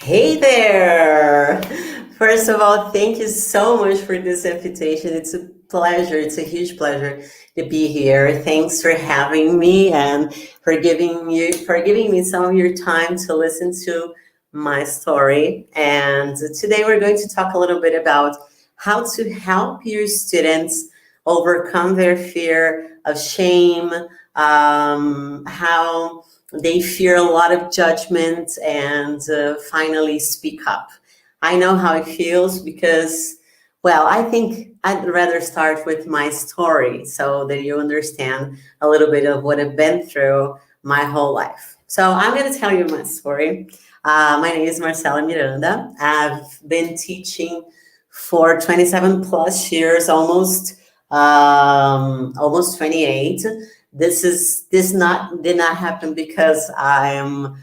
Hey there! First of all, thank you so much for this invitation. It's a pleasure. It's a huge pleasure to be here. Thanks for having me and for giving me some of your time to listen to my story. And today we're going to talk a little bit about how to help your students overcome their fear of shame, how they fear a lot of judgment and finally speak up. I know how it feels because, well, I think I'd rather start with my story so that you understand a little bit of what I've been through my whole life. So I'm going to tell you my story. My name is Marcela Miranda. I've been teaching for 27 plus years, almost 28. This did not happen because I'm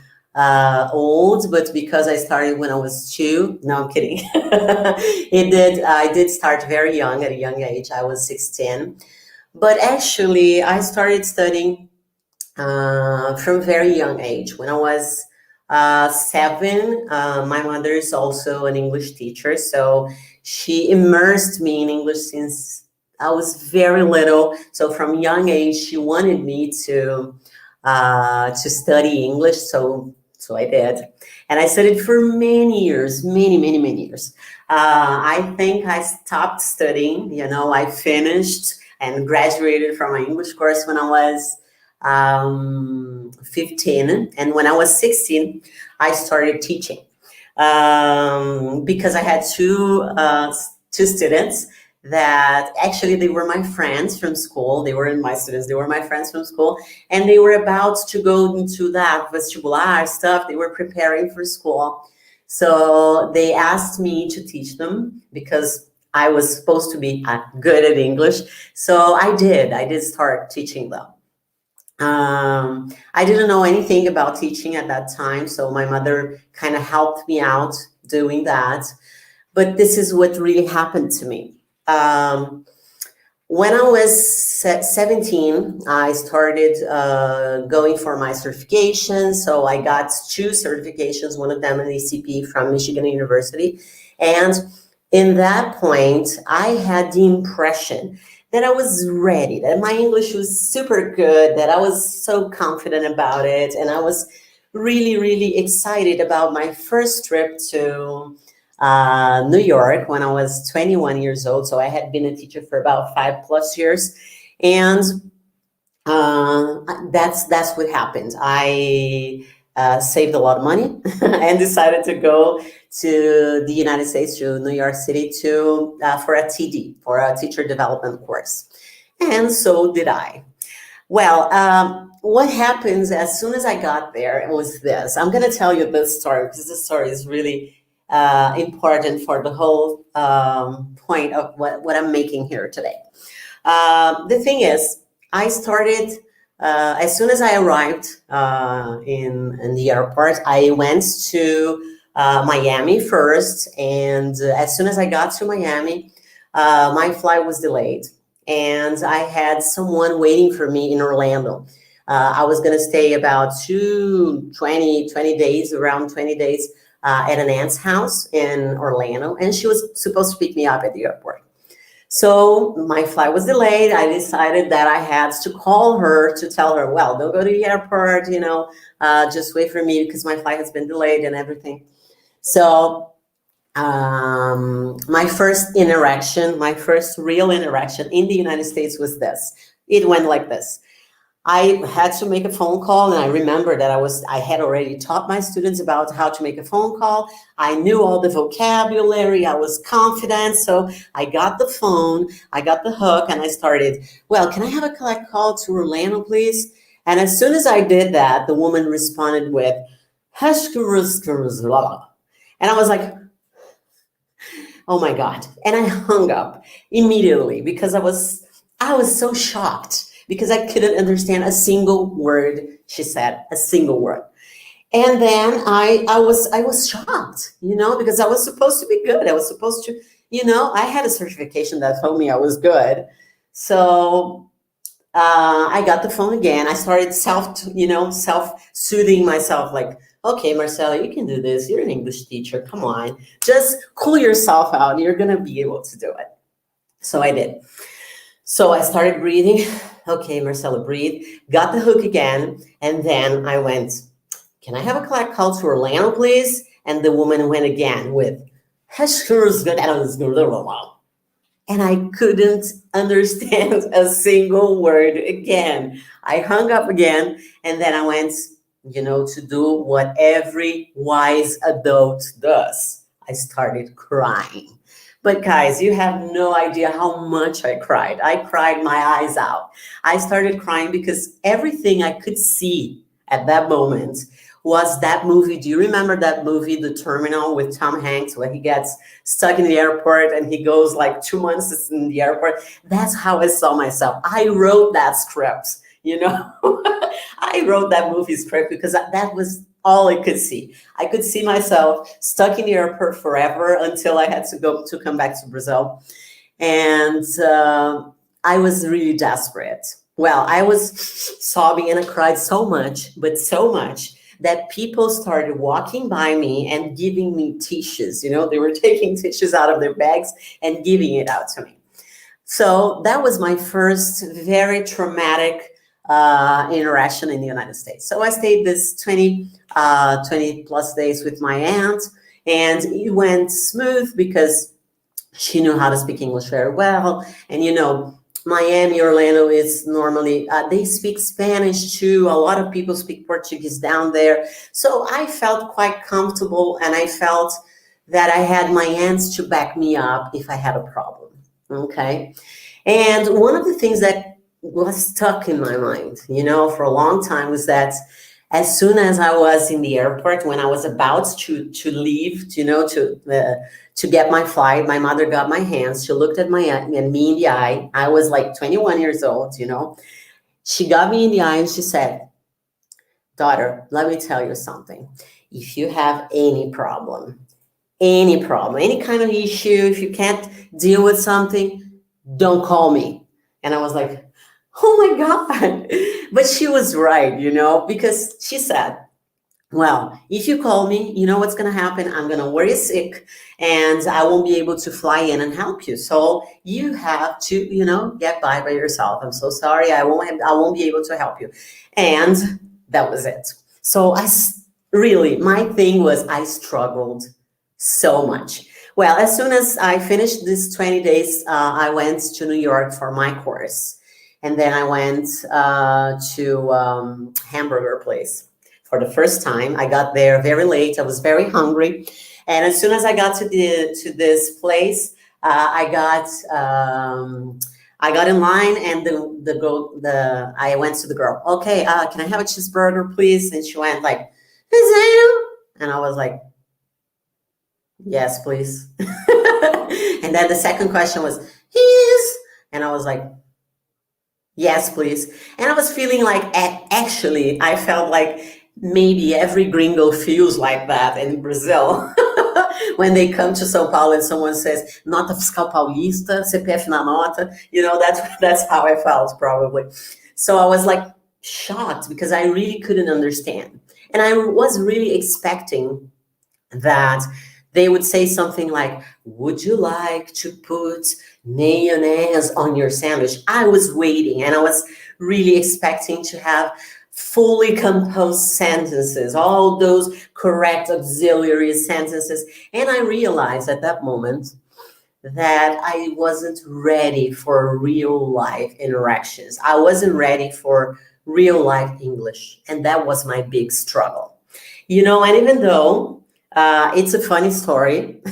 old, but because I started when I was 2. No, I'm kidding. I did start very young, at a young age. I was 16. But actually, I started studying from very young age. When I was 7, my mother is also an English teacher, so she immersed me in English since I was very little. So from young age, she wanted me to study English. So I did, and I studied for many years, many years. I think I stopped studying. I finished and graduated from my English course when I was 15, and when I was 16, I started teaching because I had two students that actually they were my friends from school. They weren't my students, they were my friends from school, and they were about to go into that vestibular stuff. They were preparing for school. So they asked me to teach them because I was supposed to be good at English. So I did start teaching them. I didn't know anything about teaching at that time, so my mother kind of helped me out doing that. But this is what really happened to me. When I was 17, I started going for my certification. So I got 2 certifications, one of them an ACP from Michigan University. And in that point, I had the impression that I was ready, that my English was super good, that I was so confident about it. And I was really excited about my first trip to New York when I was 21 years old. So I had been a teacher for about 5+ years. And that's what happened. I saved a lot of money and decided to go to the United States, to New York City, for a TD, for a teacher development course. And so did I. Well, what happens as soon as I got there was this. I'm going to tell you this story because this story is really important for the whole point of what I'm making here today. The thing is, I started, as soon as I arrived in the airport, I went to Miami first. And as soon as I got to Miami, my flight was delayed. And I had someone waiting for me in Orlando. I was going to stay about 20 days, around 20 days at an aunt's house in Orlando. And she was supposed to pick me up at the airport. So my flight was delayed. I decided that I had to call her to tell her, well, don't go to the airport, just wait for me because my flight has been delayed and everything. So my first real interaction in the United States was this. It went like this. I had to make a phone call, and I remember that I had already taught my students about how to make a phone call. I knew all the vocabulary. I was confident. So I got the phone, I got the hook, and I started, well, can I have a collect call to Orlando, please? And as soon as I did that, the woman responded with, and I was like, oh my God. And I hung up immediately because I was so shocked because I couldn't understand a single word she said, a single word. And then I was shocked, because I was supposed to be good. I was supposed to, I had a certification that told me I was good. So I got the phone again. I started self-soothing myself, like, Okay, Marcela, you can do this. You're an English teacher. Come on. Just cool yourself out. You're going to be able to do it. So I did. So I started breathing. Okay, Marcela, breathe. Got the hook again. And then I went, can I have a call to Orlando, please? And the woman went again with, and I couldn't understand a single word again. I hung up again, and then I went, to do what every wise adult does. I started crying. But guys, you have no idea how much I cried. I cried my eyes out. I started crying because everything I could see at that moment was that movie. Do you remember that movie, The Terminal, with Tom Hanks, where he gets stuck in the airport and he goes like 2 months in the airport? That's how I saw myself. I wrote that script, I wrote that movie script because that was all I could see. I could see myself stuck in the airport forever until I had to come back to Brazil. And I was really desperate. Well, I was sobbing and I cried so much, but so much, that people started walking by me and giving me tissues. They were taking tissues out of their bags and giving it out to me. So that was my first very traumatic interaction in the United States. So I stayed this 20 plus days with my aunt, and it went smooth because she knew how to speak English very well. And Miami, Orlando is normally, they speak Spanish too. A lot of people speak Portuguese down there. So I felt quite comfortable, and I felt that I had my aunts to back me up if I had a problem. Okay. And one of the things that was stuck in my mind, for a long time, was that as soon as I was in the airport, when I was about to leave, to get my flight, my mother got my hands. She looked at me in the eye. I was like 21 years old, She got me in the eye and she said, daughter, let me tell you something. If you have any problem, any kind of issue, if you can't deal with something, don't call me. And I was like, oh my God. But she was right, because she said, well, if you call me, you know what's going to happen. I'm going to worry sick and I won't be able to fly in and help you. So you have to, get by yourself. I'm so sorry. I won't be able to help you. And that was it. So my thing was I struggled so much. Well, as soon as I finished these 20 days, I went to New York for my course. And then I went to hamburger place for the first time. I got there very late. I was very hungry. And as soon as I got to this place, I got in line, and I went to the girl. Okay, can I have a cheeseburger, please? And she went like, is that? And I was like, yes, please. And then the second question was, yes. And I was like, yes, please. And I was feeling like, actually, I felt like maybe every gringo feels like that in Brazil. When they come to São Paulo and someone says, nota fiscal paulista, CPF na nota, that's how I felt probably. So I was like shocked because I really couldn't understand. And I was really expecting that they would say something like, would you like to put mayonnaise on your sandwich? I was waiting, and I was really expecting to have fully composed sentences, all those correct auxiliary sentences. And I realized at that moment that I wasn't ready for real life interactions. I wasn't ready for real life English. And that was my big struggle. And even though it's a funny story,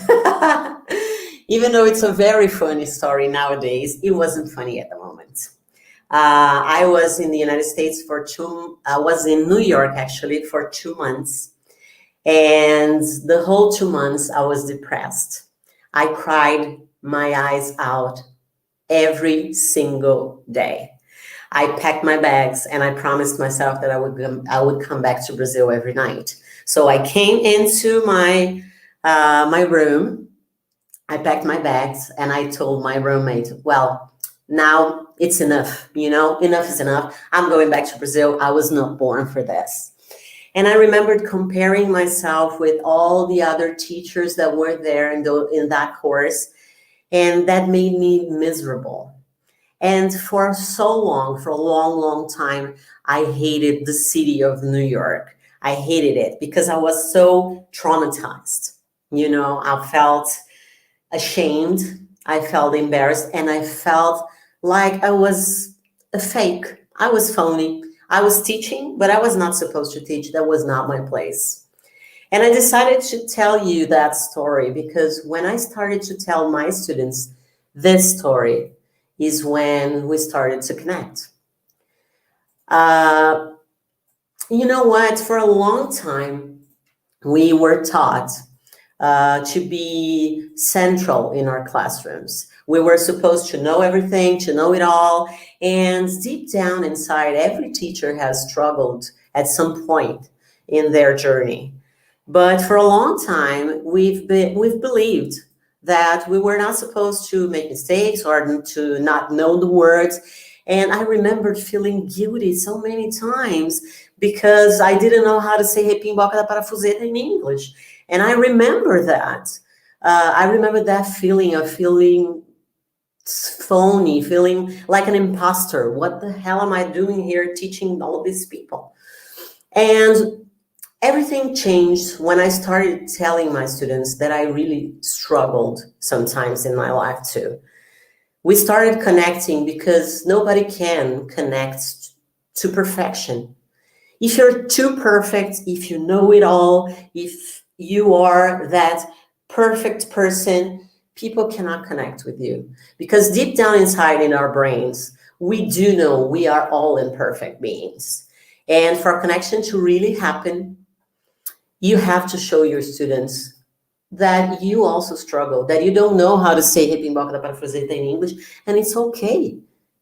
even though it's a very funny story nowadays, it wasn't funny at the moment. I was in the United States I was in New York actually for 2 months. And the whole 2 months I was depressed. I cried my eyes out every single day. I packed my bags and I promised myself that I would come back to Brazil every night. So I came into my room, I packed my bags, and I told my roommate, well, now it's enough, enough is enough. I'm going back to Brazil. I was not born for this. And I remembered comparing myself with all the other teachers that were there in that course, and that made me miserable. And for so long, for a long, long time, I hated the city of New York. I hated it because I was so traumatized. I felt ashamed, I felt embarrassed, and I felt like I was a fake. I was phony. I was teaching, but I was not supposed to teach. That was not my place. And I decided to tell you that story because when I started to tell my students this story is when we started to connect. You know what? For a long time, we were taught to be central in our classrooms. We were supposed to know everything, to know it all. And deep down inside, every teacher has struggled at some point in their journey. But for a long time, we've believed that we were not supposed to make mistakes or to not know the words. And I remembered feeling guilty so many times because I didn't know how to say repimboca da parafuseta in English. And I remember that. I remember that feeling of feeling phony, feeling like an imposter. What the hell am I doing here teaching all these people? And everything changed when I started telling my students that I really struggled sometimes in my life too. We started connecting because nobody can connect to perfection. If you're too perfect, if you know it all, if you are that perfect person, people cannot connect with you. Because deep down inside in our brains, we do know we are all imperfect beings. And for connection to really happen, you have to show your students that you also struggle, that you don't know how to say repimboca da parafuseta in English, and it's okay.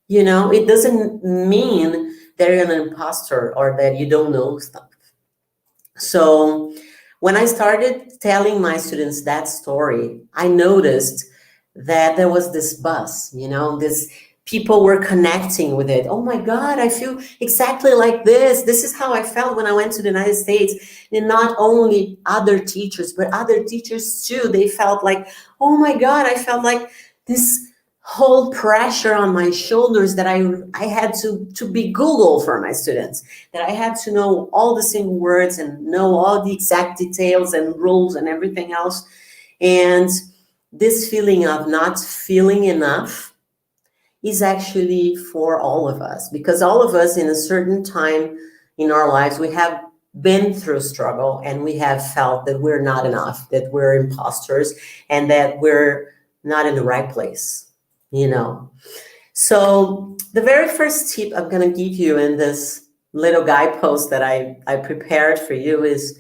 It doesn't mean that you're an imposter or that you don't know stuff. So when I started telling my students that story, I noticed that there was this buzz, this people were connecting with it. Oh my God, I feel exactly like this. This is how I felt when I went to the United States. And not only other teachers, but other teachers too. They felt like, oh my God, I felt like this whole pressure on my shoulders that I had to be Google for my students, that I had to know all the same words and know all the exact details and rules and everything else. And this feeling of not feeling enough is actually for all of us, because all of us in a certain time in our lives, we have been through struggle and we have felt that we're not enough, that we're imposters and that we're not in the right place, So the very first tip I'm going to give you in this little guidepost that I prepared for you is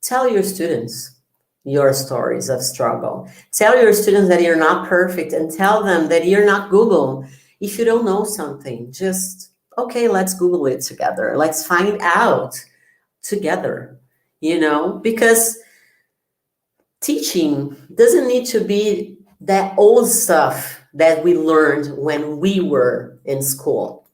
tell your students your stories of struggle. Tell your students that you're not perfect and tell them that you're not Google. If you don't know something, just, okay, let's Google it together. Let's find out together, because teaching doesn't need to be that old stuff that we learned when we were in school.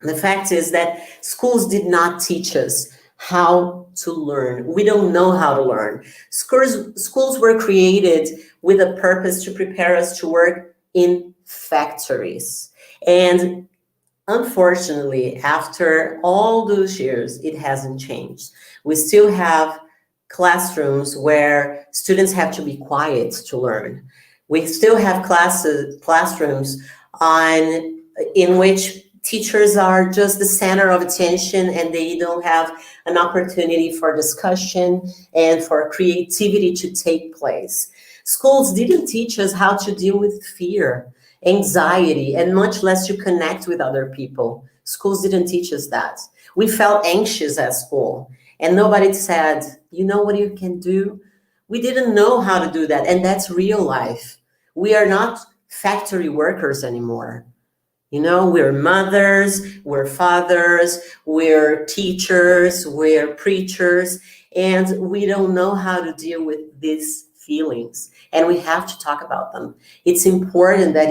The fact is that schools did not teach us how to learn. We don't know how to learn. Schools were created with a purpose to prepare us to work in factories. And unfortunately, after all those years, it hasn't changed. We still have classrooms where students have to be quiet to learn. We still have classrooms in which teachers are just the center of attention and they don't have an opportunity for discussion and for creativity to take place. Schools didn't teach us how to deal with fear, anxiety, and much less to connect with other people. Schools didn't teach us that. We felt anxious at school and nobody said, you know what you can do? We didn't know how to do that, and that's real life. We are not factory workers anymore. We're mothers, we're fathers, we're teachers, we're preachers, and we don't know how to deal with these feelings. And we have to talk about them. It's important that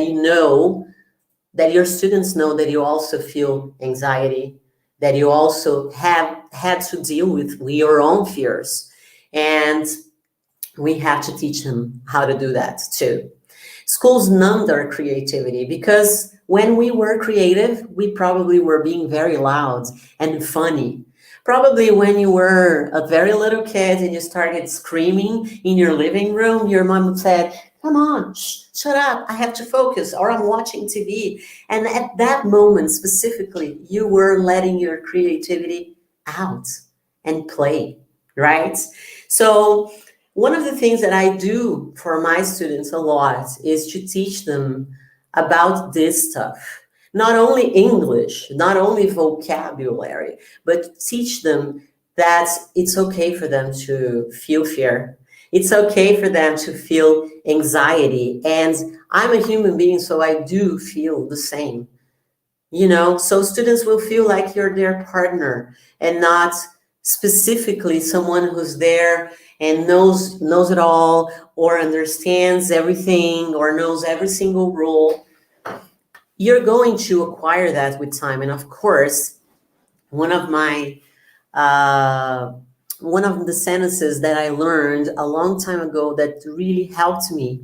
that your students know that you also feel anxiety, that you also have had to deal with your own fears. And we have to teach them how to do that too. Schools numbed our creativity because when we were creative, we probably were being very loud and funny. Probably when you were a very little kid and you started screaming in your living room, your mom said, come on, shut up, I have to focus, or I'm watching TV. And at that moment specifically, you were letting your creativity out and play, right? So one of the things that I do for my students a lot is to teach them about this stuff. Not only English, not only vocabulary, but teach them that it's okay for them to feel fear. It's okay for them to feel anxiety. And I'm a human being, so I do feel the same. You know, so students will feel like you're their partner and not specifically someone who's there and knows it all, or understands everything, or knows every single rule. You're going to acquire that with time. And of course, one of my one of the sentences that I learned a long time ago that really helped me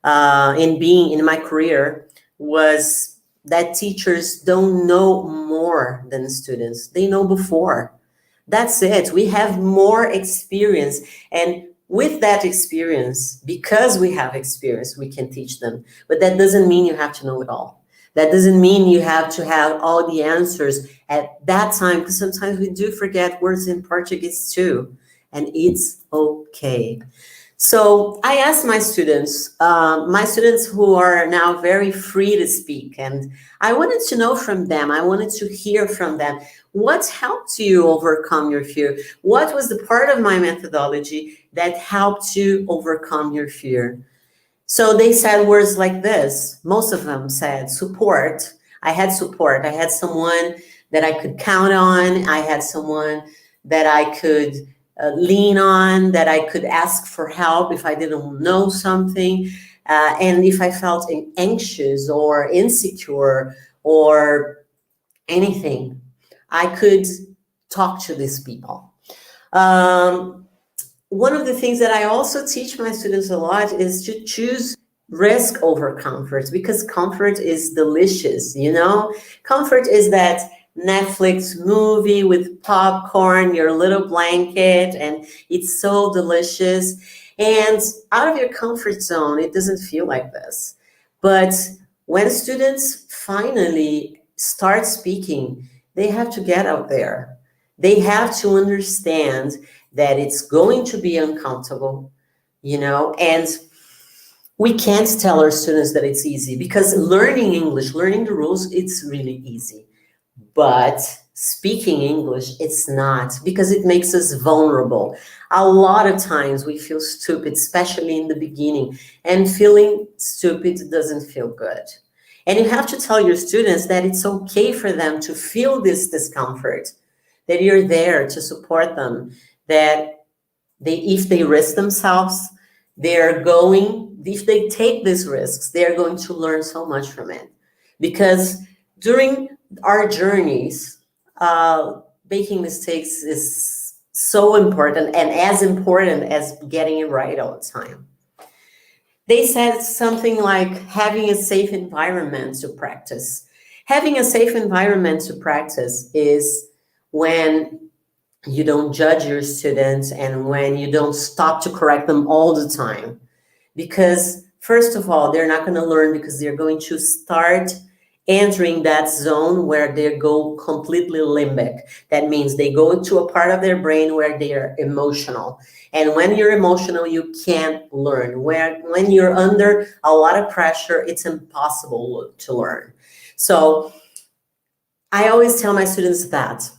in being in my career was that teachers don't know more than students. They know before. That's it. We have more experience. And with that experience, because we have experience, we can teach them. But that doesn't mean you have to know it all. That doesn't mean you have to have all the answers at that time, because sometimes we do forget words in Portuguese too, and it's okay. So I asked my students who are now very free to speak, and I wanted to know from them, I wanted to hear from them, what helped you overcome your fear? What was the part of my methodology that helped you overcome your fear? So they said words like this. Most of them said support. I had support. I had someone that I could count on. I had someone that I could lean on, that I could ask for help if I didn't know something. And if I felt anxious or insecure or anything, I could talk to these people. One of the things that I also teach my students a lot is to choose risk over comfort, because comfort is delicious, you know? Comfort is that Netflix movie with popcorn, your little blanket, and it's so delicious. And out of your comfort zone, it doesn't feel like this. But when students finally start speaking, they have to get out there. They have to understand that it's going to be uncomfortable, you know, and we can't tell our students that it's easy, because learning English, learning the rules, it's really easy. But speaking English, it's not, because it makes us vulnerable. A lot of times we feel stupid, especially in the beginning, and feeling stupid doesn't feel good. And you have to tell your students that it's okay for them to feel this discomfort, that you're there to support them, that if they risk themselves, if they take these risks, they're going to learn so much from it. Because during our journeys, making mistakes is so important, and as important as getting it right all the time. They said something like having a safe environment to practice. Having a safe environment to practice is when you don't judge your students and when you don't stop to correct them all the time. Because first of all, they're not going to learn, because they're going to start entering that zone where they go completely limbic. That means they go into a part of their brain where they are emotional. And when you're emotional, you can't learn. When you're under a lot of pressure, it's impossible to learn. So I always tell my students that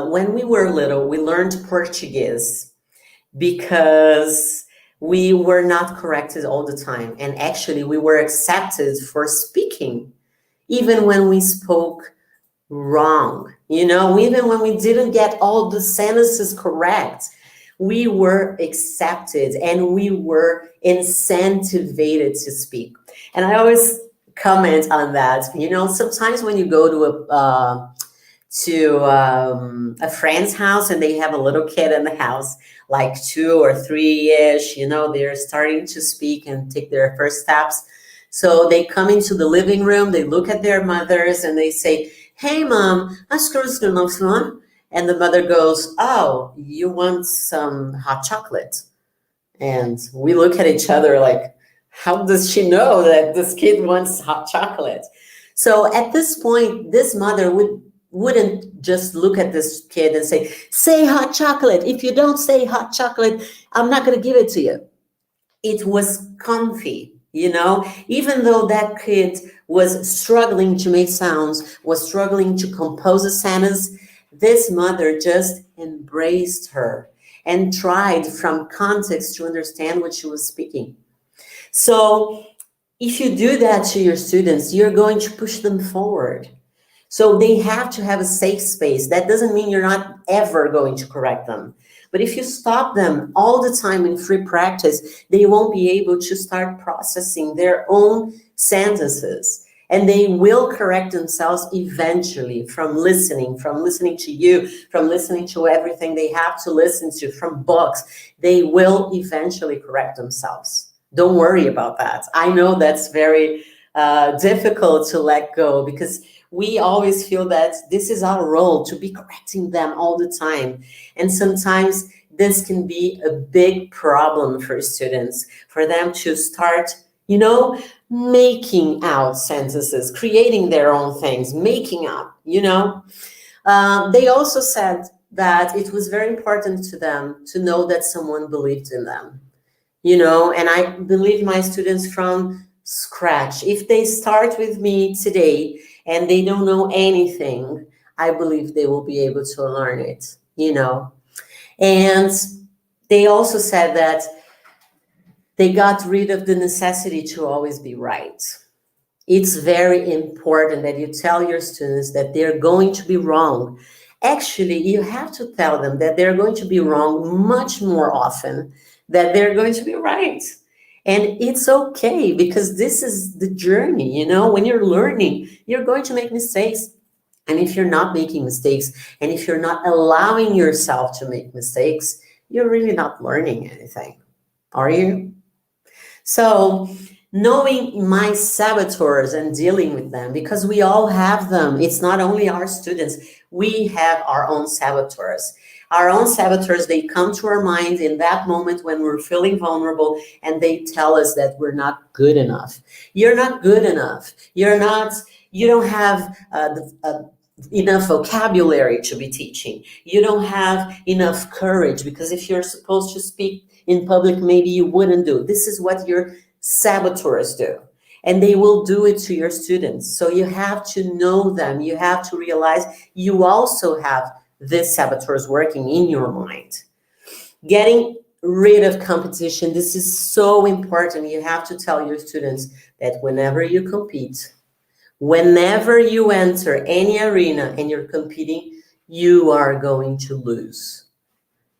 when we were little, we learned Portuguese because we were not corrected all the time. And actually, we were accepted for speaking, even when we spoke wrong. You know, even when we didn't get all the sentences correct, we were accepted and we were incentivized to speak. And I always comment on that. You know, sometimes when you go to a friend's house, and they have a little kid in the house, like 2 or 3-ish, they're starting to speak and take their first steps. So they come into the living room, they look at their mothers, and they say, "Hey, Mom, as cruz que não são?" And the mother goes, "Oh, you want some hot chocolate?" And we look at each other like, how does she know that this kid wants hot chocolate? So at this point, this mother wouldn't just look at this kid and say hot chocolate. If you don't say hot chocolate, I'm not going to give it to you. It was comfy, even though that kid was struggling to make sounds, was struggling to compose a sentence, this mother just embraced her and tried from context to understand what she was speaking. So if you do that to your students, you're going to push them forward. So they have to have a safe space. That doesn't mean you're not ever going to correct them. But if you stop them all the time in free practice, they won't be able to start processing their own sentences. And they will correct themselves eventually from listening to you, from listening to everything they have to listen to, from books. They will eventually correct themselves. Don't worry about that. I know that's very difficult to let go, because we always feel that this is our role, to be correcting them all the time. And sometimes this can be a big problem for students, for them to start, making out sentences, creating their own things, making up, They also said that it was very important to them to know that someone believed in them, and I believe my students from scratch. If they start with me today and they don't know anything, I believe they will be able to learn it, And they also said that they got rid of the necessity to always be right. It's very important that you tell your students that they're going to be wrong. Actually, you have to tell them that they're going to be wrong much more often than they're going to be right. And it's okay, because this is the journey, when you're learning, you're going to make mistakes. And if you're not making mistakes, and if you're not allowing yourself to make mistakes, you're really not learning anything, are you? So knowing my saboteurs and dealing with them, because we all have them. It's not only our students. We have our own saboteurs. Our own saboteurs, they come to our mind in that moment when we're feeling vulnerable, and they tell us that we're not good enough. You're not good enough. You don't have enough vocabulary to be teaching. You don't have enough courage, because if you're supposed to speak in public, maybe you wouldn't do. This is what your saboteurs do. And they will do it to your students. So you have to know them. You have to realize you also have these saboteurs working in your mind. Getting rid of competition. This is so important. You have to tell your students that whenever you compete, whenever you enter any arena and you're competing, you are going to lose.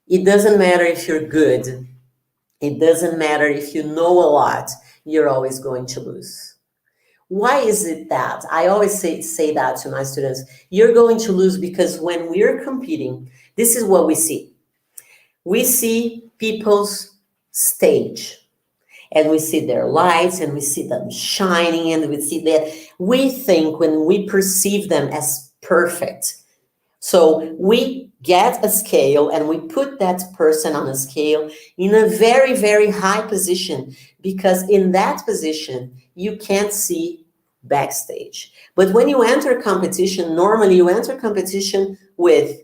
It doesn't matter if you're good. It doesn't matter if you know a lot. You're always going to lose. Why is it that? I always say that to my students. You're going to lose because when we're competing, this is what we see. We see people's stage, and we see their lights, and we see them shining, and we see that we think when we perceive them as perfect. So we get a scale and we put that person on a scale in a very, very high position, because in that position, you can't see backstage. But when you enter competition, normally you enter competition with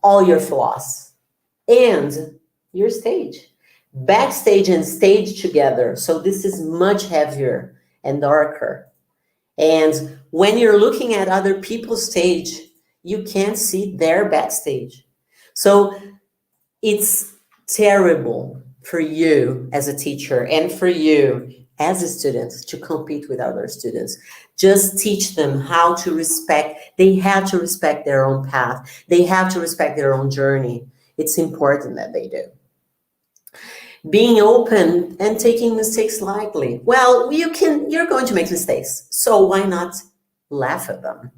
all your flaws and your stage. Backstage and stage together. So this is much heavier and darker. And when you're looking at other people's stage, you can't see their backstage. So it's terrible for you as a teacher and for you as a student to compete with other students. Just teach them how to respect. They have to respect their own path. They have to respect their own journey. It's important that they do. Being open and taking mistakes lightly. Well, you're going to make mistakes. So why not laugh at them?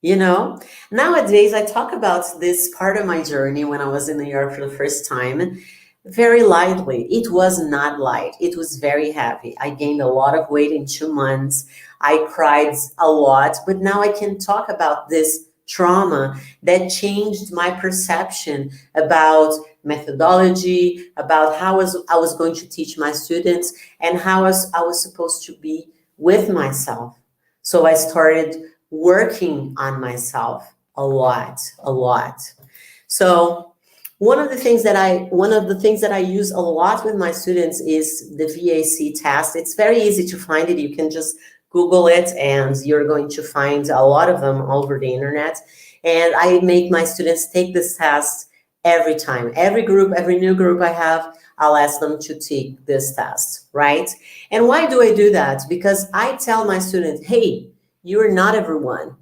You know, nowadays I talk about this part of my journey when I was in New York for the first time very lightly. It was not light, it was very heavy. I gained a lot of weight in 2 months. I cried a lot, but now I can talk about this trauma that changed my perception about methodology, about how I was going to teach my students, and how I was supposed to be with myself. So I started working on myself a lot, a lot. So one of the things that I use a lot with my students is the VAC test. It's very easy to find it. You can just Google it and you're going to find a lot of them over the internet. And I make my students take this test every time. Every group, every new group I have, I'll ask them to take this test, right? And why do I do that? Because I tell my students, hey, you're not everyone.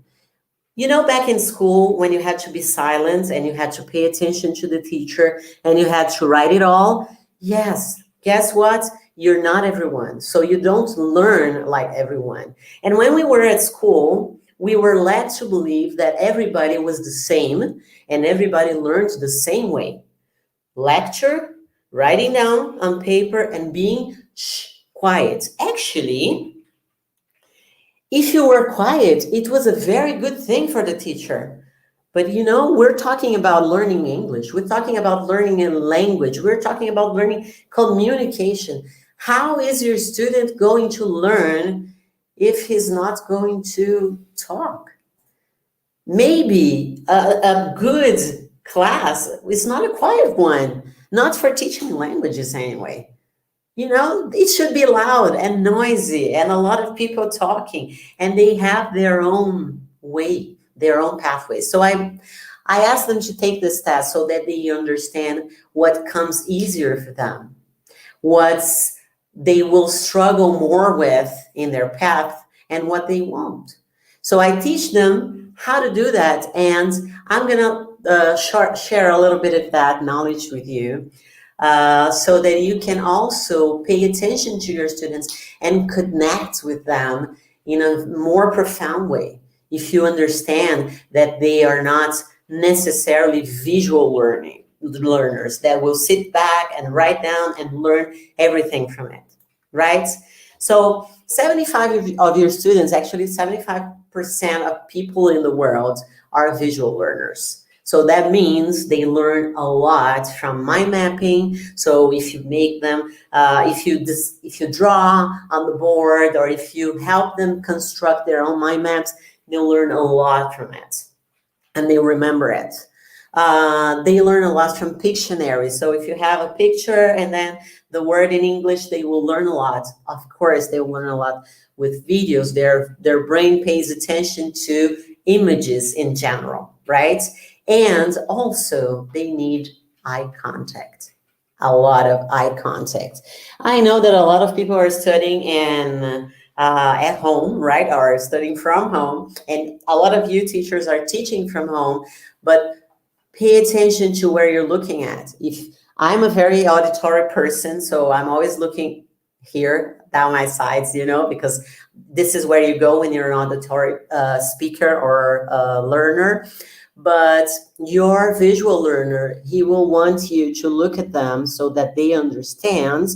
You know, back in school, when you had to be silent and you had to pay attention to the teacher and you had to write it all, yes, guess what? You're not everyone. So you don't learn like everyone. And when we were at school, we were led to believe that everybody was the same and everybody learned the same way. Lecture, writing down on paper, and being quiet. Actually, if you were quiet, it was a very good thing for the teacher. But you know, we're talking about learning English. We're talking about learning a language. We're talking about learning communication. How is your student going to learn if he's not going to talk? Maybe a good class is not a quiet one, not for teaching languages anyway. You know, it should be loud and noisy and a lot of people talking, and they have their own way, their own pathways. So I ask them to take this test so that they understand what comes easier for them, what they will struggle more with in their path, and what they won't. So I teach them how to do that, and I'm gonna share a little bit of that knowledge with you. So that you can also pay attention to your students and connect with them in a more profound way. If you understand that they are not necessarily visual learners that will sit back and write down and learn everything from it, right? So 75 of your students, actually 75% of people in the world are visual learners. So that means they learn a lot from mind mapping. So if you make them, if you draw on the board, or if you help them construct their own mind maps, they'll learn a lot from it, and they remember it. They learn a lot from Pictionary. So if you have a picture and then the word in English, they will learn a lot. Of course, they will learn a lot with videos. Their brain pays attention to images in general, right? And also, they need eye contact, a lot of eye contact. I know that a lot of people are studying at home, right, or studying from home, and a lot of you teachers are teaching from home, but pay attention to where you're looking at. If I'm a very auditory person, so I'm always looking here down my sides, you know, because this is where you go when you're an auditory speaker or learner. But your visual learner, he will want you to look at them so that they understand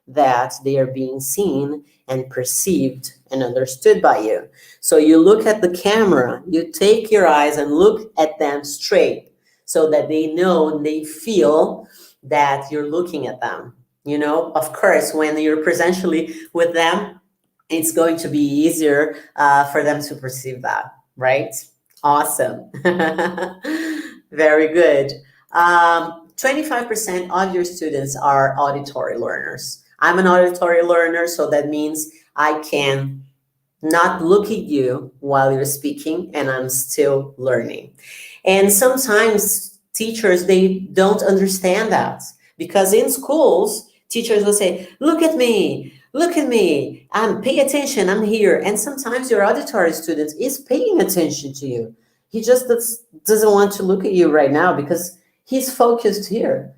that they are being seen and perceived and understood by you. So you look at the camera, you take your eyes and look at them straight so that they know and they feel that you're looking at them. You know, of course, when you're presentially with them, it's going to be easier for them to perceive that, right? Awesome. Very good. 25% of your students are auditory learners. I'm an auditory learner, so that means I can not look at you while you're speaking, and I'm still learning. And sometimes teachers, they don't understand that, because in schools, teachers will say, look at me, pay attention, I'm here. And sometimes your auditory student is paying attention to you. He just doesn't want to look at you right now because he's focused here.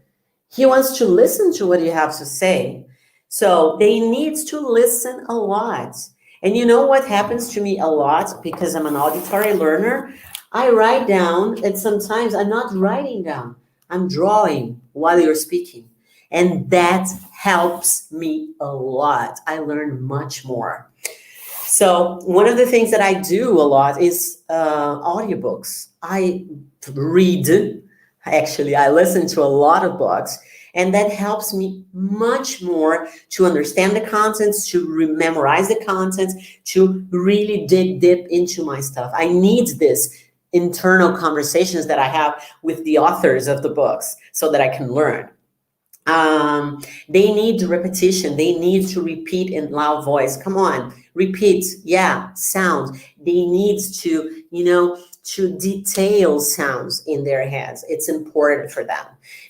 He wants to listen to what you have to say. So they need to listen a lot. And you know what happens to me a lot because I'm an auditory learner? I write down, and sometimes I'm not writing down, I'm drawing while you're speaking. And that helps me a lot. I learn much more. So one of the things that I do a lot is audiobooks. I read, actually, I listen to a lot of books, and that helps me much more to understand the contents, to memorize the contents, to really dig deep into my stuff. I need this internal conversations that I have with the authors of the books so that I can learn. They need repetition. They need to repeat in loud voice. Come on, repeat. Yeah, sound. They need to, to detail sounds in their heads. It's important for them.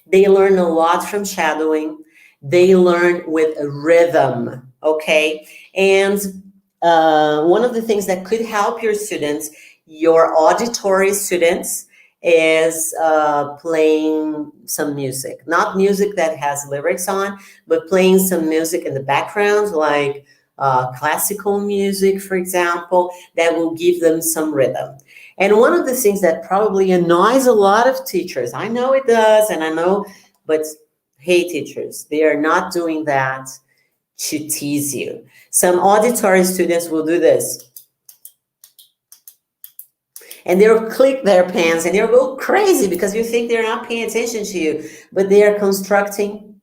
They learn a lot from shadowing. They learn with a rhythm, okay? And one of the things that could help your students, your auditory students, is playing some music. Not music that has lyrics on, but playing some music in the background, like classical music, for example, that will give them some rhythm. And one of the things that probably annoys a lot of teachers, I know it does, and I know, but hey, teachers, they are not doing that to tease you. Some auditory students will do this. And they'll click their pens and they'll go crazy because you think they're not paying attention to you, but they are constructing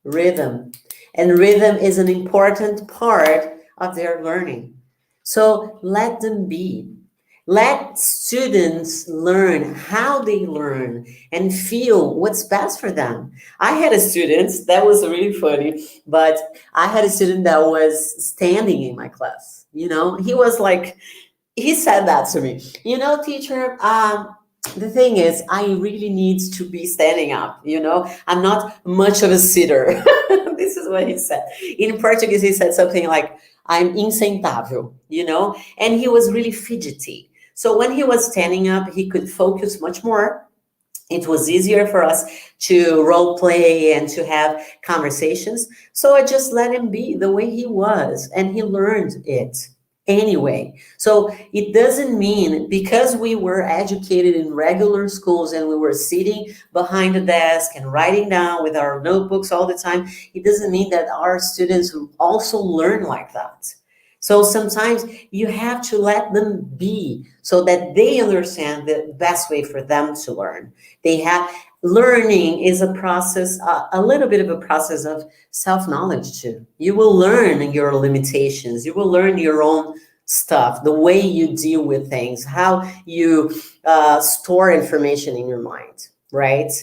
rhythm. And rhythm is an important part of their learning. So let them be. Let students learn how they learn and feel what's best for them. I had a student, that was really funny, but I had a student that was standing in my class. He was like, he said that to me. Teacher, the thing is, I really need to be standing up. I'm not much of a sitter. This is what he said. In Portuguese, he said something like, I'm insentável, and he was really fidgety. So when he was standing up, he could focus much more. It was easier for us to role play and to have conversations. So I just let him be the way he was, and he learned it anyway. So it doesn't mean because we were educated in regular schools and we were sitting behind a desk and writing down with our notebooks all the time, it doesn't mean that our students also learn like that. So sometimes you have to let them be so that they understand the best way for them to learn. Learning is a process, a little bit of a process of self-knowledge too. You will learn your limitations. You will learn your own stuff, the way you deal with things, how you store information in your mind, right?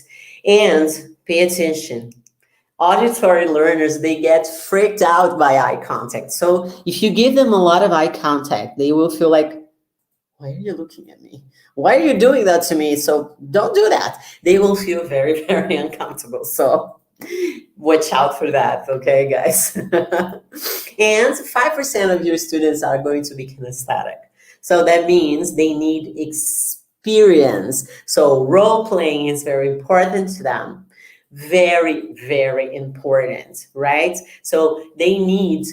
And pay attention. Auditory learners, they get freaked out by eye contact. So if you give them a lot of eye contact, they will feel like, why are you looking at me? Why are you doing that to me? So don't do that. They will feel very, very uncomfortable. So watch out for that, okay, guys? And 5% of your students are going to be kinesthetic. So that means they need experience. So role playing is very important to them. Very, very important, right? So they need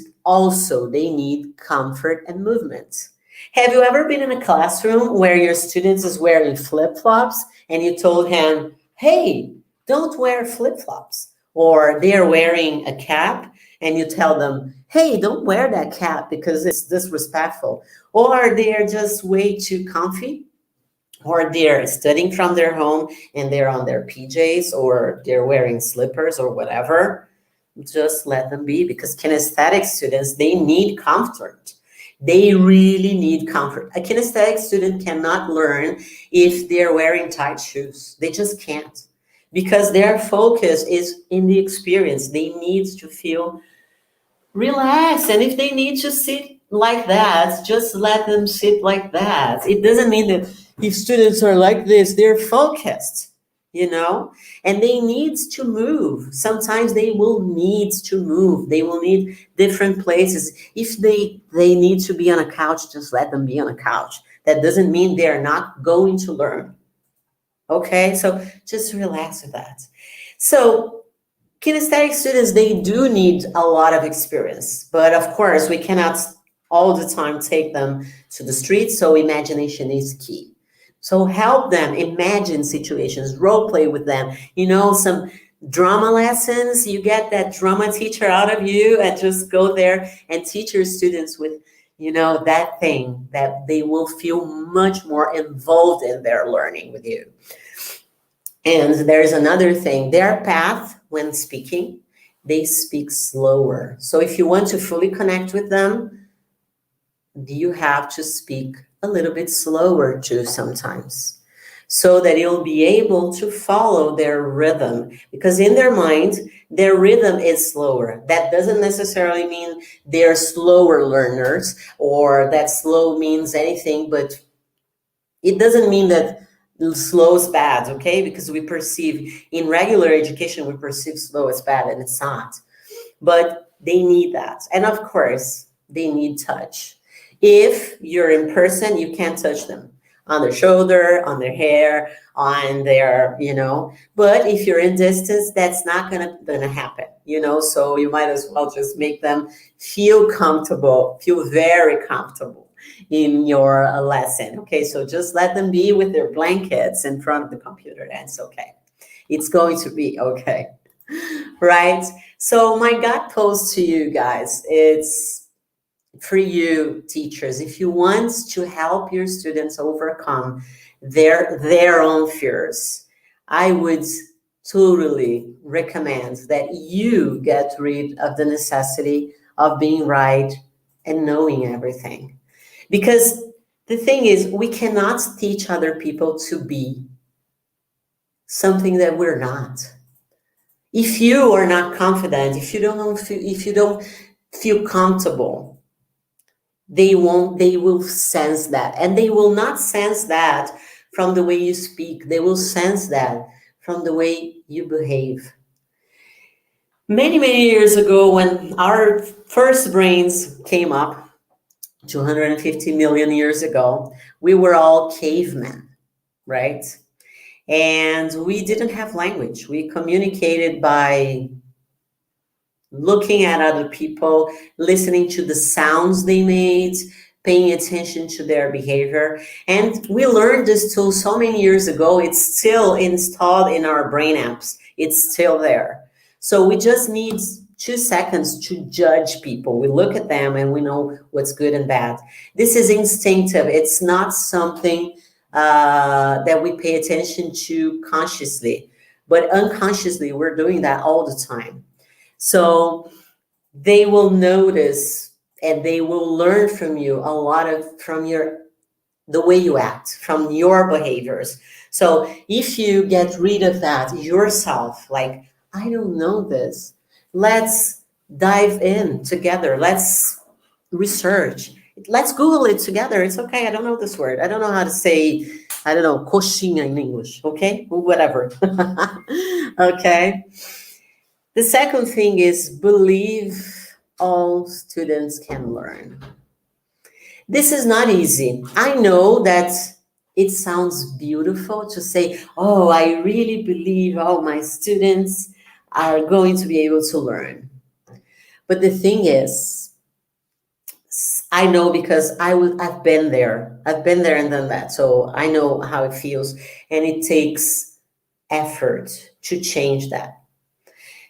comfort and movement. Have you ever been in a classroom where your student is wearing flip-flops and you told him, hey, don't wear flip-flops? Or they're wearing a cap and you tell them, hey, don't wear that cap because it's disrespectful. Or they're just way too comfy, or they're studying from their home and they're on their PJs, or they're wearing slippers or whatever. Just let them be, because kinesthetic students, they need comfort. They really need comfort. A kinesthetic student cannot learn if they're wearing tight shoes. They just can't, because their focus is in the experience. They need to feel relaxed. And if they need to sit like that, just let them sit like that. It doesn't mean that if students are like this, they're focused, and they need to move. Sometimes they will need to move. They will need different places. If they need to be on a couch, just let them be on a couch. That doesn't mean they're not going to learn. Okay, so just relax with that. So kinesthetic students, they do need a lot of experience, but of course we cannot all the time take them to the streets. So imagination is key. So help them imagine situations, role play with them, some drama lessons. You get that drama teacher out of you and just go there and teach your students with, that thing that they will feel much more involved in their learning with you. And there's another thing, their path when speaking, they speak slower. So if you want to fully connect with them, you have to speak a little bit slower too sometimes, so that you'll be able to follow their rhythm. Because in their mind, their rhythm is slower. That doesn't necessarily mean they're slower learners or that slow means anything, but it doesn't mean that slow is bad, okay? Because we perceive, in regular education, we perceive slow as bad, and it's not. But they need that. And of course, they need touch. If you're in person, you can't touch them on their shoulder, on their hair, on their, but if you're in distance, that's not gonna happen, so you might as well just make them feel comfortable, feel very comfortable in your lesson. Okay, so just let them be with their blankets in front of the computer. That's okay. It's going to be okay. Right? So my gut post to you guys, it's for you teachers. If you want to help your students overcome their own fears, I would totally recommend that you get rid of the necessity of being right and knowing everything. Because the thing is, we cannot teach other people to be something that we're not. If you are not confident, if you don't feel comfortable, they will sense that. And they will not sense that from the way you speak. They will sense that from the way you behave. Many, many years ago, when our first brains came up, 250 million years ago, we were all cavemen, right? And we didn't have language. We communicated by looking at other people, listening to the sounds they made, paying attention to their behavior. And we learned this tool so many years ago. It's still installed in our brain apps. It's still there. So we just need 2 seconds to judge people. We look at them and we know what's good and bad. This is instinctive. It's not something that we pay attention to consciously, but unconsciously we're doing that all the time. So they will notice and they will learn from you a lot from the way you act, from your behaviors. So if you get rid of that yourself, like, I don't know this, let's dive in together. Let's research. Let's Google it together. It's okay. I don't know this word. I don't know how to say, I don't know, coxinha in English. Okay? Whatever. Okay? The second thing is believe all students can learn. This is not easy. I know that it sounds beautiful to say, oh, I really believe all my students are going to be able to learn. But the thing is, I know because I've been there. I've been there and done that. So I know how it feels. And it takes effort to change that.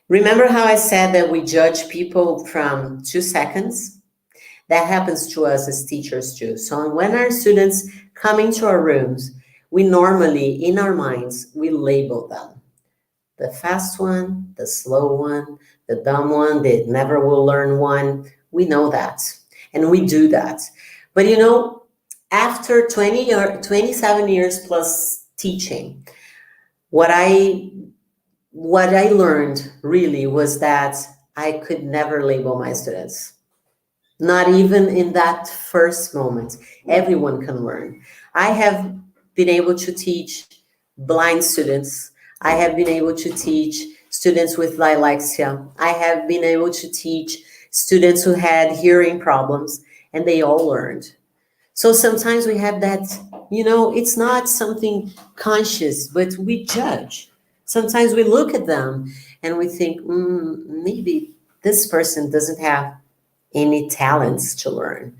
Remember how I said that we judge people from 2 seconds? That happens to us as teachers too. So when our students come into our rooms, we normally, in our minds, we label them. The fast one, the slow one, the dumb one, the never will learn one. We know that. And we do that. But after 20 or 27 years plus teaching, what I learned really was that I could never label my students. Not even in that first moment. Everyone can learn. I have been able to teach blind students. I have been able to teach students with dyslexia. I have been able to teach students who had hearing problems, and they all learned. So sometimes we have that, it's not something conscious, but we judge. Sometimes we look at them and we think, maybe this person doesn't have any talents to learn.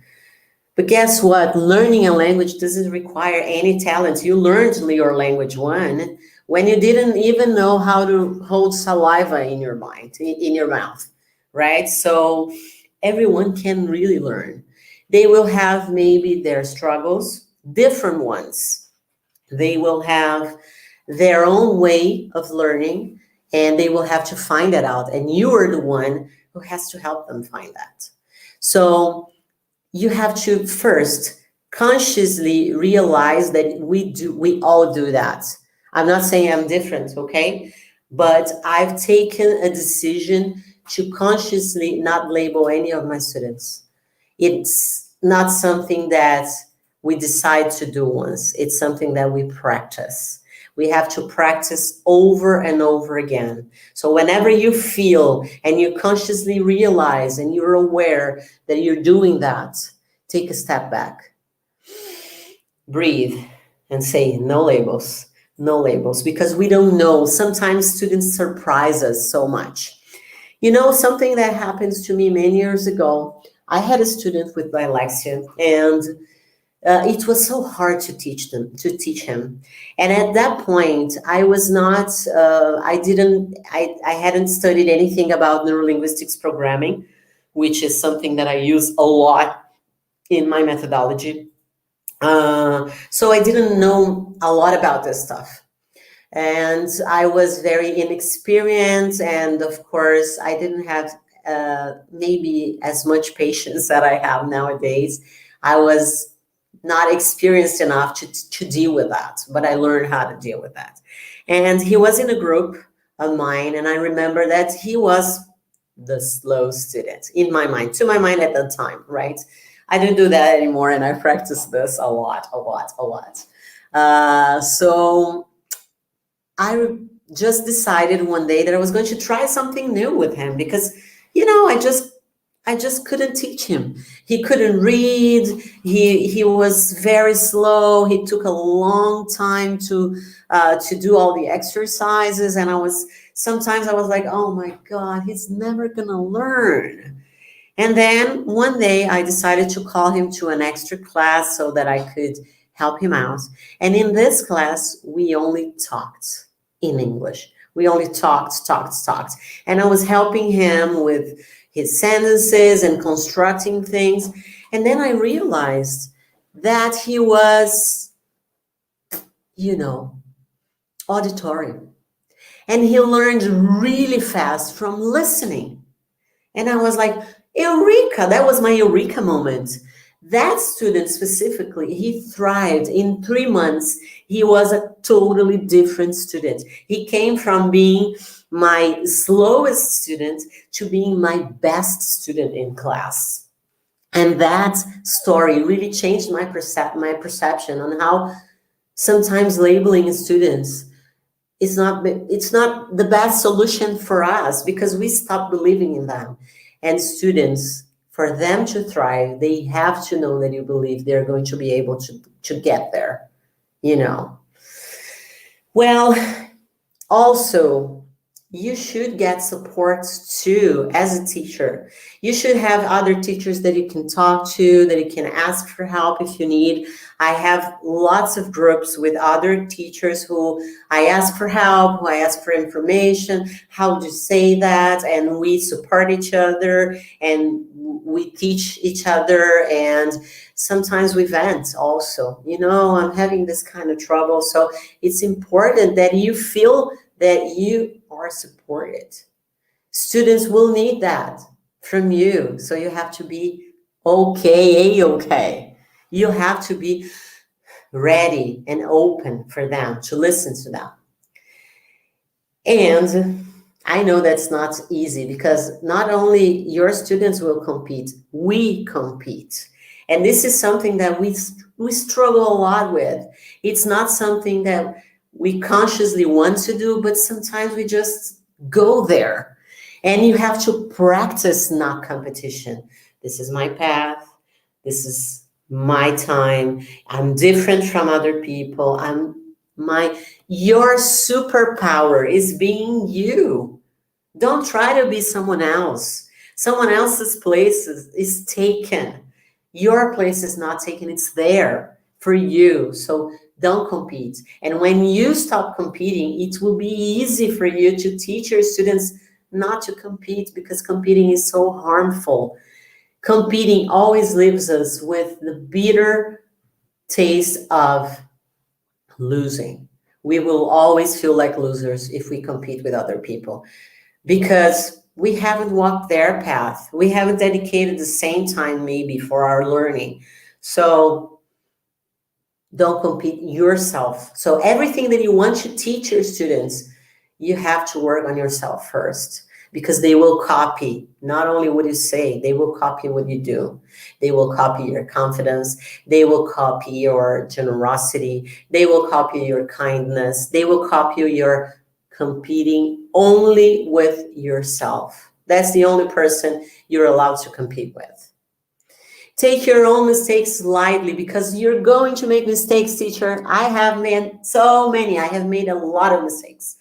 But guess what? Learning a language doesn't require any talent. You learned your language one when you didn't even know how to hold saliva in your mind, in your mouth, right? So everyone can really learn. They will have maybe their struggles, different ones. They will have their own way of learning, and they will have to find that out. And you are the one who has to help them find that. So you have to first consciously realize that we all do that. I'm not saying I'm different, okay? But I've taken a decision to consciously not label any of my students. It's not something that we decide to do once. It's something that we practice. We have to practice over and over again. So whenever you feel and you consciously realize and you're aware that you're doing that, take a step back, breathe, and say, no labels, no labels, because we don't know. Sometimes students surprise us so much. You know, something that happens to me many years ago, I had a student with dyslexia, and it was so hard to teach him. And at that point, I was not, I hadn't studied anything about neurolinguistics programming, which is something that I use a lot in my methodology. So I didn't know a lot about this stuff. And I was very inexperienced. And of course, I didn't have maybe as much patience that I have nowadays. I was not experienced enough to deal with that, but I learned how to deal with that. And he was in a group of mine, and I remember that he was the slow student in my mind, to my mind at that time, right? I don't do that anymore, and I practice this a lot. So I just decided one day that I was going to try something new with him because, you know, I just couldn't teach him. He couldn't read. He was very slow. He took a long time to do all the exercises, and sometimes I was like, oh my God, he's never gonna learn. And then one day I decided to call him to an extra class so that I could help him out. And in this class, we only talked in English. We only talked. And I was helping him with his sentences and constructing things. And then I realized that he was, you know, auditory. And he learned really fast from listening. And I was like, Eureka, that was my Eureka moment. That student specifically, he thrived. In 3 months. He was a totally different student. He came from being my slowest student to being my best student in class. And that story really changed my perception on how sometimes labeling students it's not the best solution for us because we stop believing in them. And students, for them to thrive, they have to know that you believe they're going to be able to get there, you know. Well, also, you should get support too as a teacher. You should have other teachers that you can talk to, that you can ask for help if you need. I have lots of groups with other teachers who I ask for help, who I ask for information, how to say that, and we support each other and we teach each other, and sometimes we vent also. You know, I'm having this kind of trouble, so it's important that you feel that you are supported. Students will need that from you, so you have to be okay. You have to be ready and open for them, to listen to them. And I know that's not easy because not only your students will compete, we compete. And this is something that we struggle a lot with. It's not something that we consciously want to do, but sometimes we just go there. And you have to practice not competition. This is my path. This is my time. I'm different from other people. Your superpower is being you. Don't try to be someone else. Someone else's place is taken. Your place is not taken, it's there for you. So don't compete. And when you stop competing, it will be easy for you to teach your students not to compete, because competing is so harmful. Competing always leaves us with the bitter taste of losing. We will always feel like losers if we compete with other people, because we haven't walked their path. We haven't dedicated the same time maybe for our learning. So don't compete yourself. So everything that you want to teach your students, you have to work on yourself first, because they will copy not only what you say, they will copy what you do. They will copy your confidence. They will copy your generosity. They will copy your kindness. They will copy your competing only with yourself. That's the only person you're allowed to compete with. Take your own mistakes lightly, because you're going to make mistakes, teacher. I have made so many. I have made a lot of mistakes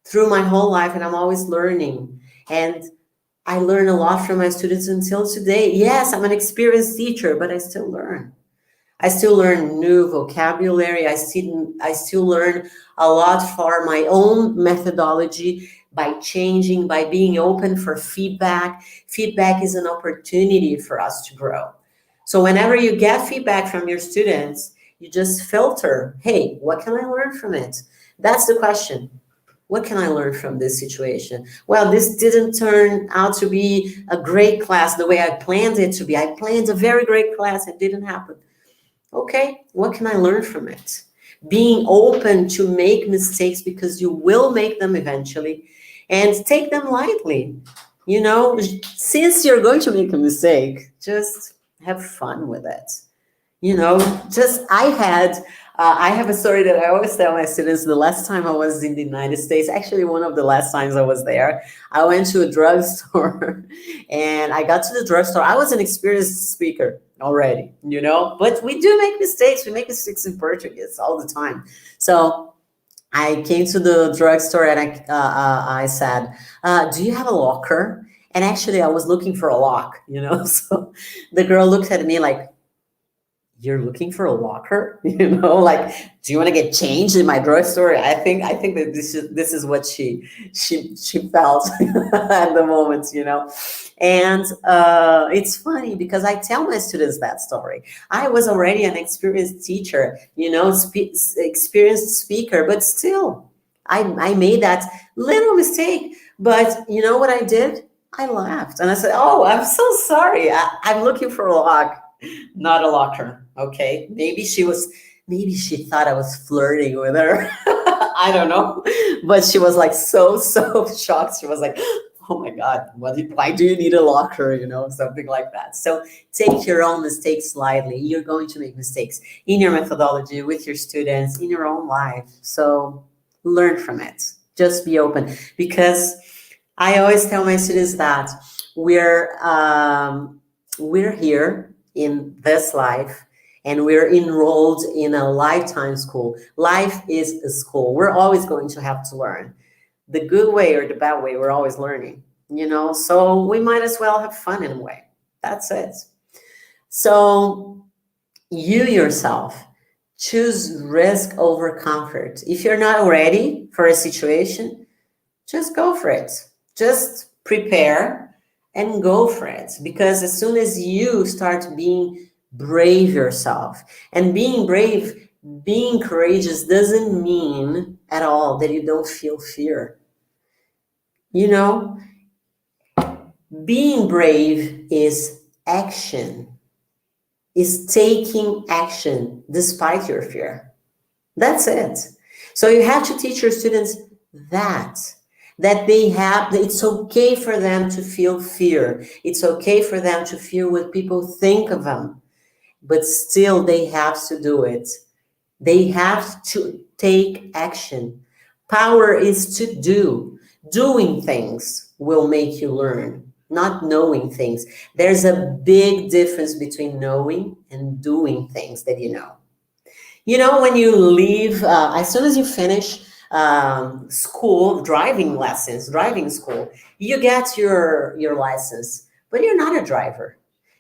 through my whole life, and I'm always learning. And I learn a lot from my students until today. Yes, I'm an experienced teacher, but I still learn. I still learn new vocabulary. I still learn a lot for my own methodology, by changing, by being open for feedback. Feedback is an opportunity for us to grow. So whenever you get feedback from your students, you just filter, hey, what can I learn from it? That's the question. What can I learn from this situation? Well, this didn't turn out to be a great class the way I planned it to be. I planned a very great class. It didn't happen. Okay, what can I learn from it? Being open to make mistakes, because you will make them eventually, and take them lightly. Since you're going to make a mistake, just have fun with it. Just I have a story that I always tell my students. The last time I was in the United States, actually one of the last times I was there, I went to a drugstore and I got to the drugstore. I was an experienced speaker already, but we do make mistakes. We make mistakes in Portuguese all the time. So I came to the drugstore and I said, do you have a locker? And actually I was looking for a lock, so the girl looked at me like, you're looking for a locker, like, do you want to get changed in my drugstore? I think that this is what she felt at the moment, and it's funny because I tell my students that story. I was already an experienced teacher, experienced speaker, but still I made that little mistake. But you know what I did? I laughed and I said, oh, I'm so sorry, I'm looking for a lock, not a locker. Okay, maybe she thought I was flirting with her. I don't know, but she was like so shocked. She was like, oh my God, why do you need a locker? Something like that. So take your own mistakes lightly. You're going to make mistakes in your methodology, with your students, in your own life. So learn from it. Just be open, because I always tell my students that we're here in this life, and we're enrolled in a lifetime school. Life is a school. We're always going to have to learn. The good way or the bad way, we're always learning, so we might as well have fun in a way. That's it. So you yourself, choose risk over comfort. If you're not ready for a situation, just go for it. Just prepare and go for it. Because as soon as you start being brave yourself, and being brave, being courageous doesn't mean at all that you don't feel fear. Being brave is action, is taking action despite your fear. That's it. So you have to teach your students that it's okay for them to feel fear. It's okay for them to fear what people think of them. But still, they have to do it. They have to take action. Power is to do. Doing things will make you learn, not knowing things. There's a big difference between knowing and doing things that you know. When you leave, as soon as you finish school, driving school, you get your license, but you're not a driver.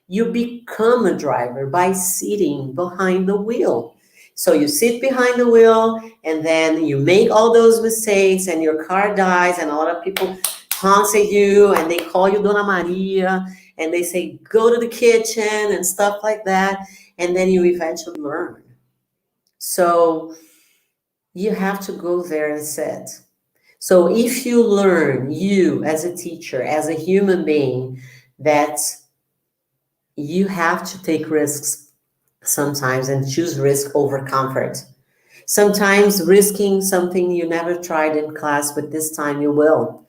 You become a driver by sitting behind the wheel. So you sit behind the wheel and then you make all those mistakes and your car dies and a lot of people honk at you and they call you Dona Maria and they say, go to the kitchen and stuff like that. And then you eventually learn. So you have to go there and sit. So if you learn, you as a teacher, as a human being, that you have to take risks sometimes and choose risk over comfort. Sometimes risking something you never tried in class, but this time you will.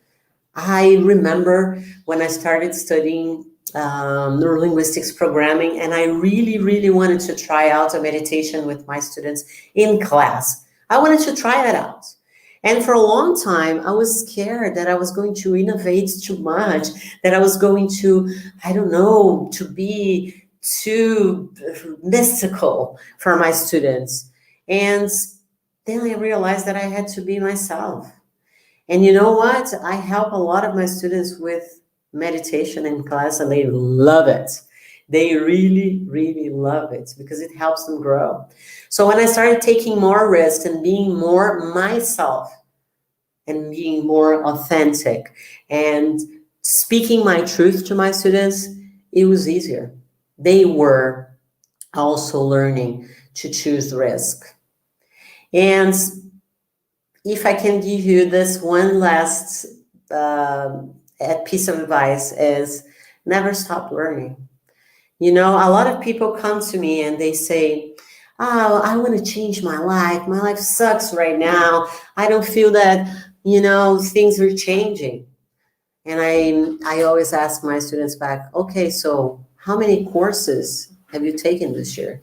I remember when I started studying neurolinguistics programming, and I really, really wanted to try out a meditation with my students in class. I wanted to try that out. And for a long time, I was scared that I was going to innovate too much, that I was going to, I don't know, to be too mystical for my students. And then I realized that I had to be myself. And you know what? I help a lot of my students with meditation in class and they love it. They really, really love it because it helps them grow. So when I started taking more risks and being more myself and being more authentic and speaking my truth to my students, it was easier. They were also learning to choose risk. And if I can give you this one last piece of advice is never stop learning. You know, a lot of people come to me and they say, oh, I want to change my life. My life sucks right now. I don't feel that, you know, things are changing. And I always ask my students back, okay, so how many courses have you taken this year?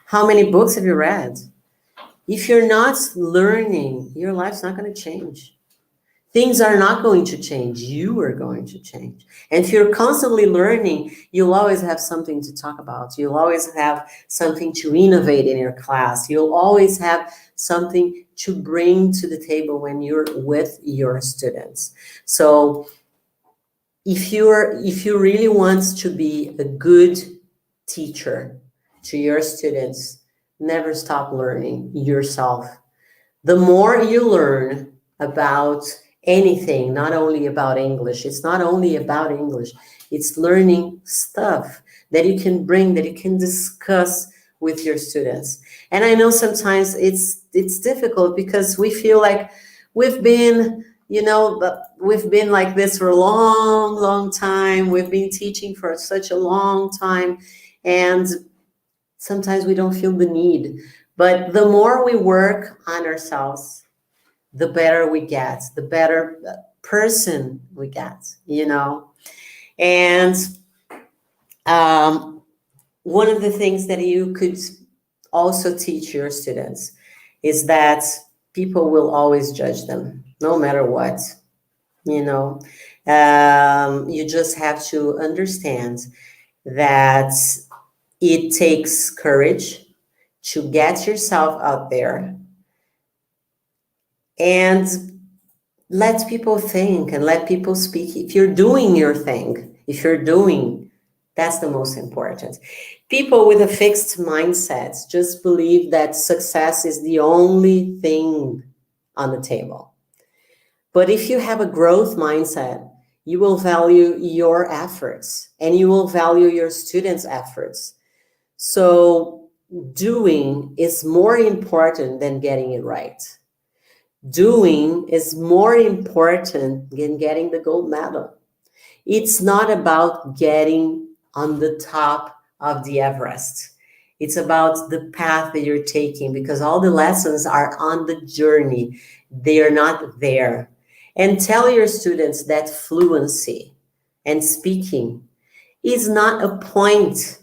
How many books have you read? If you're not learning, your life's not going to change. Things are not going to change. You are going to change. And if you're constantly learning, you'll always have something to talk about. You'll always have something to innovate in your class. You'll always have something to bring to the table when you're with your students. So if you really want to be a good teacher to your students, never stop learning yourself. The more you learn about anything, not only about English, it's not only about English, it's learning stuff that you can bring, that you can discuss with your students. And I know sometimes it's difficult because we feel like we've been, we've been like this for a long, long time. We've been teaching for such a long time. And sometimes we don't feel the need. But the more we work on ourselves, the better we get, the better person we get, And one of the things that you could also teach your students is that people will always judge them, no matter what, You just have to understand that it takes courage to get yourself out there and let people think and let people speak. If you're doing your thing, that's the most important. People with a fixed mindset just believe that success is the only thing on the table. But if you have a growth mindset, you will value your efforts and you will value your students' efforts. So doing is more important than getting it right. Doing is more important than getting the gold medal. It's not about getting on the top of the Everest. It's about the path that you're taking because all the lessons are on the journey. They are not there. And tell your students that fluency and speaking is not a point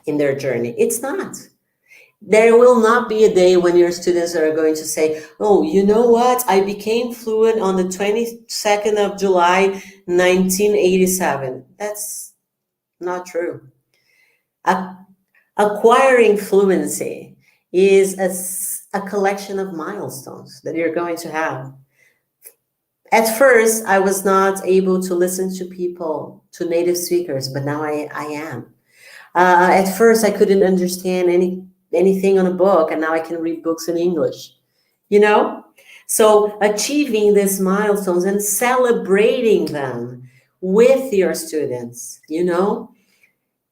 in their journey. It's not. There will not be a day when your students are going to say, oh, you know what? I became fluent on the 22nd of July, 1987. That's not true. Acquiring fluency is a collection of milestones that you're going to have. At first, I was not able to listen to people, to native speakers, but now I am. At first, I couldn't understand anything on a book, and now I can read books in English. You know? So achieving these milestones and celebrating them with your students, you know,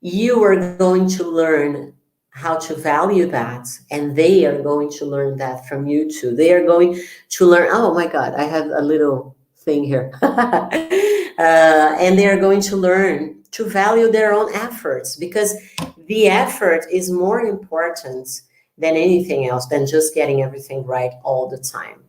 you are going to learn how to value that, and they are going to learn that from you too. They are going to learn, oh my God, I have a little thing here. And they are going to learn to value their own efforts, because the effort is more important than anything else, than just getting everything right all the time.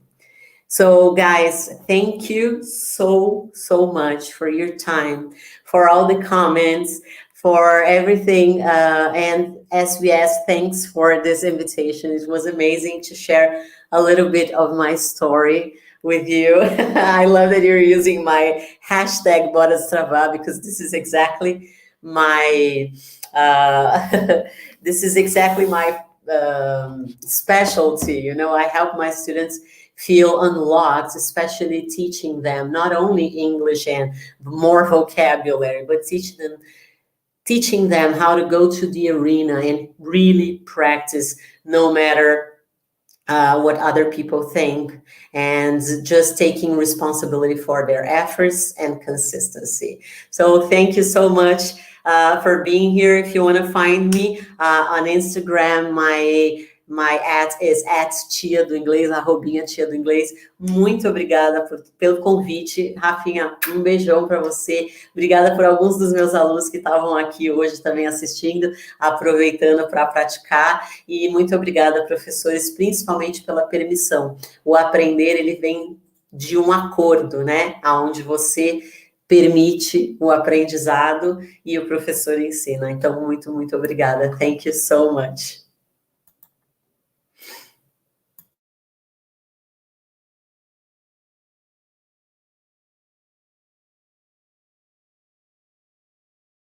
So guys, thank you so, so much for your time, for all the comments, for everything. And SBS, thanks for this invitation. It was amazing to share a little bit of my story with you. I love that you're using my hashtag Bora Destravar, because this is exactly my, this is exactly my specialty. You know, I help my students feel unlocked, especially teaching them not only English and more vocabulary, but teaching them how to go to the arena and really practice, no matter what other people think, and just taking responsibility for their efforts and consistency. So thank you so much for being here. If you want to find me on Instagram, my at is @tia do inglês, arrobinha tia do inglês. Muito obrigada pelo convite, Rafinha, um beijão para você. Obrigada por alguns dos meus alunos que estavam aqui hoje também assistindo, aproveitando para praticar, e muito obrigada, professores, principalmente pela permissão. O aprender, ele vem de um acordo, né, aonde você permite o aprendizado e o professor ensina. Então, muito, muito obrigada. Thank you so much.